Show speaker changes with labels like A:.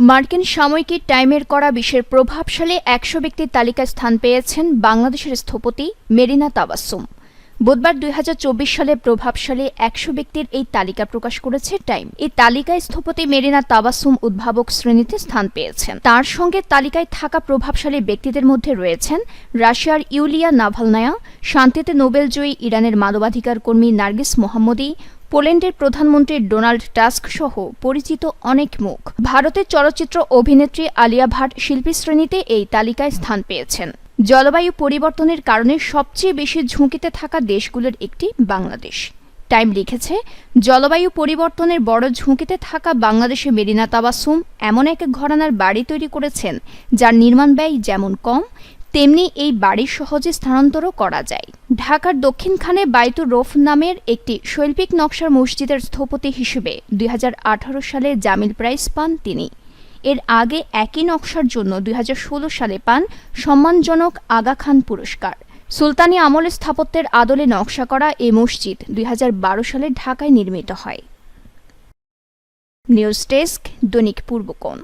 A: মার্কিন সাময়িকী টাইমের করা বিশ্বের প্রভাবশালী ১০০ ব্যক্তির তালিকায় স্থান পেয়েছেন বাংলাদেশের স্থপতি মেরিনা তাবাসসুম। বুধবার ২০২৪ সালে প্রভাবশালী ১০০ ব্যক্তির এই তালিকা প্রকাশ করেছে টাইম। এই তালিকায় স্থপতি মেরিনা তাবাসসুম উদ্ভাবক শ্রেণীতে স্থান পেয়েছেন। তার সঙ্গে তালিকায় থাকা প্রভাবশালী ব্যক্তিদের মধ্যে রয়েছেন রাশিয়ার ইউলিয়া নাভালনায়া, শান্তিতে নোবেলজয়ী ইরানের মানবাধিকার কর্মী নার্গিস মোহাম্মদী, পোল্যান্ডের প্রধানমন্ত্রী ডোনাল্ড টাস্ক সহ পরিচিত অনেক মুখ। ভারতের চলচ্চিত্র অভিনেত্রী আলিয়া ভাট শিল্পী শ্রেণীতে এই তালিকায় স্থান পেয়েছেন। জলবায়ু পরিবর্তনের কারণে সবচেয়ে বেশি ঝুঁকিতে থাকা দেশগুলোর একটি বাংলাদেশ। টাইম লিখেছে, জলবায়ু পরিবর্তনের বড় ঝুঁকিতে থাকা বাংলাদেশে মেরিনা তাবাসসুম এমন এক ঘরানার বাড়ি তৈরি করেছেন যার নির্মাণ ব্যয় যেমন কম, তেমনি এই বাড়ি সহজে স্থানান্তরও করা যায়। ঢাকার দক্ষিণখানে বাইতুর রৌফ নামের একটি শৈল্পিক নকশার মসজিদের স্থপতি হিসেবে ২০১৮ সালে জামিল প্রাইজ পান তিনি। এর আগে একই নকশার জন্য ২০১৬ সালে পান সম্মানজনক আগা খান পুরস্কার। সুলতানি আমলে স্থাপত্যের আদলে নকশা করা এই মসজিদ ২০১২ সালে ঢাকায় নির্মিত হয়। নিউজ ডেস্ক, দৈনিক পূর্বকোণ।